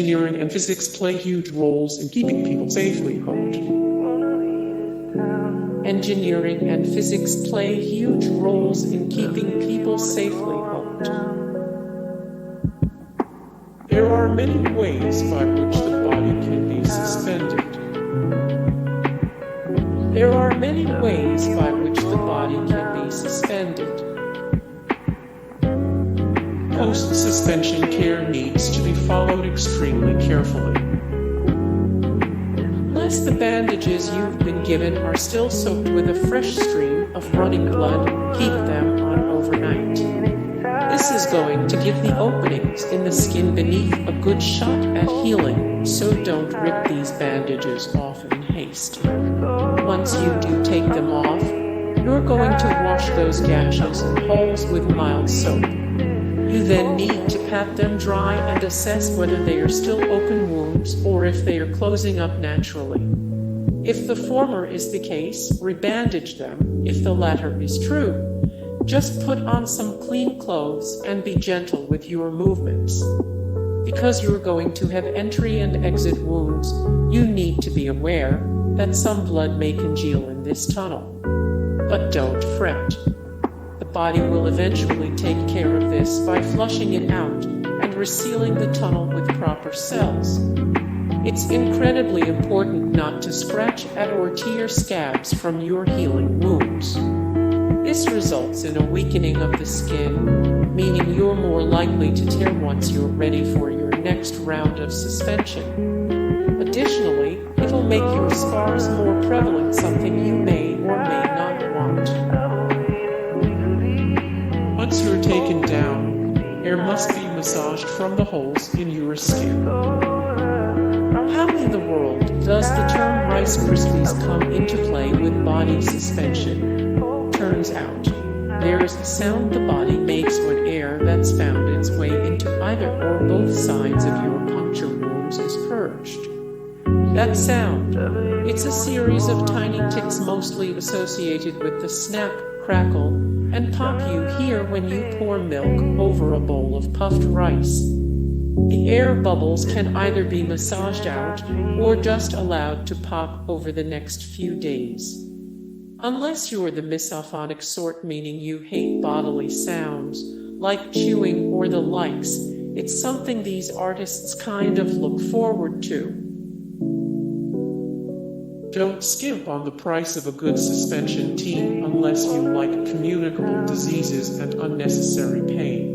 engineering and physics play huge roles in keeping people safely hooked. Engineering and physics play huge roles in keeping people safely hooked. There are many ways by which the body can be suspended. There are many ways by which the body can be suspended. Post-suspension care needs to be followed extremely carefully. Unless the bandages you've been given are still soaked with a fresh stream of running blood, keep them on overnight. This is going to give the openings in the skin beneath a good shot at healing, so don't rip these bandages off in haste. Once you do take them off, you're going to wash those gashes and holes with mild soap. You then need to pat them dry and assess whether they are still open wounds or if they are closing up naturally. If the former is the case, rebandage them. If the latter is true, just put on some clean clothes and be gentle with your movements. Because you're going to have entry and exit wounds, you need to be aware that some blood may congeal in this tunnel. But don't fret. The body will eventually take care of this by flushing it out and resealing the tunnel with proper cells. It's incredibly important not to scratch at or tear scabs from your healing wounds. This results in a weakening of the skin, meaning you're more likely to tear once you're ready for your next round of suspension. Additionally, it'll make your scars more prevalent, something you may or may not want. Once you're taken down, hair must be massaged from the holes in your skin. How in the world does the term Rice Krispies come into play with body suspension? Turns out, there's a sound the body makes when air that's found its way into either or both sides of your puncture wounds is purged. That sound, it's a series of tiny ticks mostly associated with the snap, crackle, and pop you hear when you pour milk over a bowl of puffed rice. The air bubbles can either be massaged out or just allowed to pop over the next few days. Unless you're the misophonic sort, meaning you hate bodily sounds, like chewing or the likes, it's something these artists kind of look forward to. Don't skimp on the price of a good suspension team unless you like communicable diseases and unnecessary pain.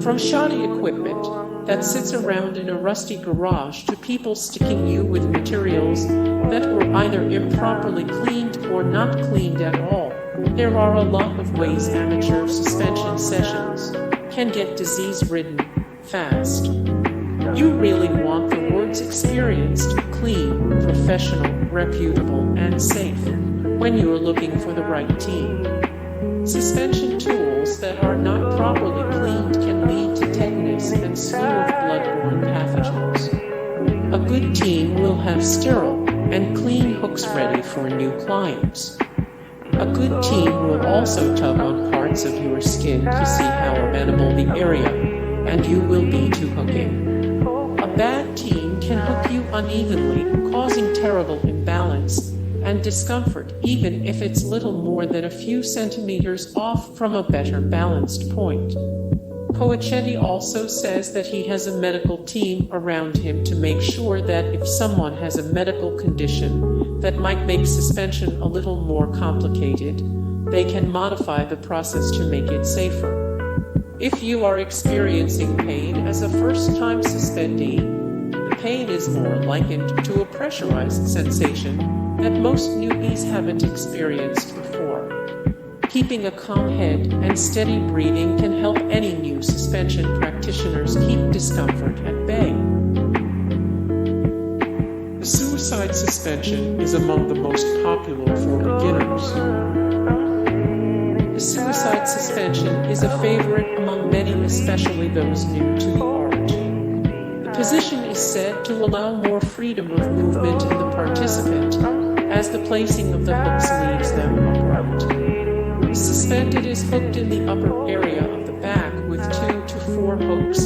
From shoddy equipment that sits around in a rusty garage to people sticking you with materials that were either improperly cleaned or not cleaned at all, there are a lot of ways amateur suspension sessions can get disease-ridden fast. You really want the words experienced, clean, professional, reputable, and safe when you're looking for the right team. Suspension tools that are not properly cleaned can lead to tetanus and slew of bloodborne pathogens. A good team will have sterile and clean hooks ready for new clients. A good team will also tug on parts of your skin to see how amenable the area and you will be to hooking. A bad team can hook you unevenly, causing terrible imbalance and discomfort, even if it's little more than a few centimeters off from a better balanced point. Cohorts also says that he has a medical team around him to make sure that if someone has a medical condition that might make suspension a little more complicated, they can modify the process to make it safer. If you are experiencing pain as a first-time suspendee, the pain is more likened to a pressurized sensation that most newbies haven't experienced before. Keeping a calm head and steady breathing can help any new suspension practitioners keep discomfort at bay. The suicide suspension is among the most popular for beginners. The suicide suspension is a favorite among many, especially those new to the art. The position is said to allow more freedom of movement in the participant, as the placing of the hooks leaves them upright. The suspended is hooked in the upper area of the back with 2 to 4 hooks.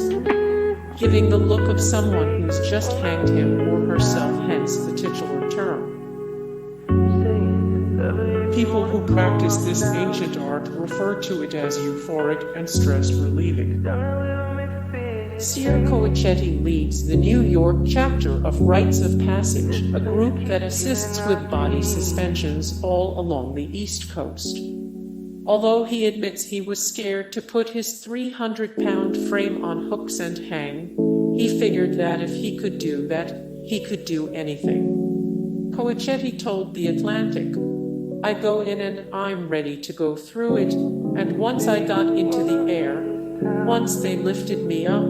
giving the look of someone who's just hanged him or herself, hence the titular term. People who practice this ancient art refer to it as euphoric and stress-relieving. Sier Coechetti leads the New York chapter of Rites of Passage, a group that assists with body suspensions all along the East Coast. Although he admits he was scared to put his 300-pound frame on hooks and hang, he figured that if he could do that, he could do anything. Coechetti told The Atlantic, "I go in and I'm ready to go through it, and once I got into the air, once they lifted me up,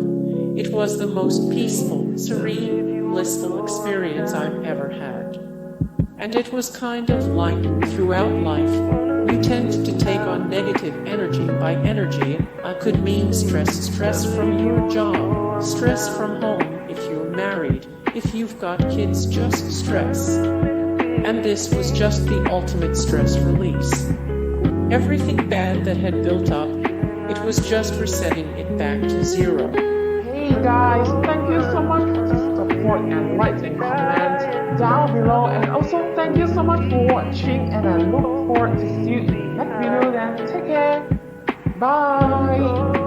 it was the most peaceful, serene, blissful experience I've ever had. And it was kind of like, throughout life, you tend to take on negative energy. By energy, I could mean stress from your job, stress from home, if you're married, if you've got kids, just stress. And this was just the ultimate stress release. Everything bad that had built up, it was just resetting it back to zero." Hey guys, thank you so much for the support and likes and comments down below, and also thank you so much for watching, and I look forward to see you in the next video. Then take care, bye.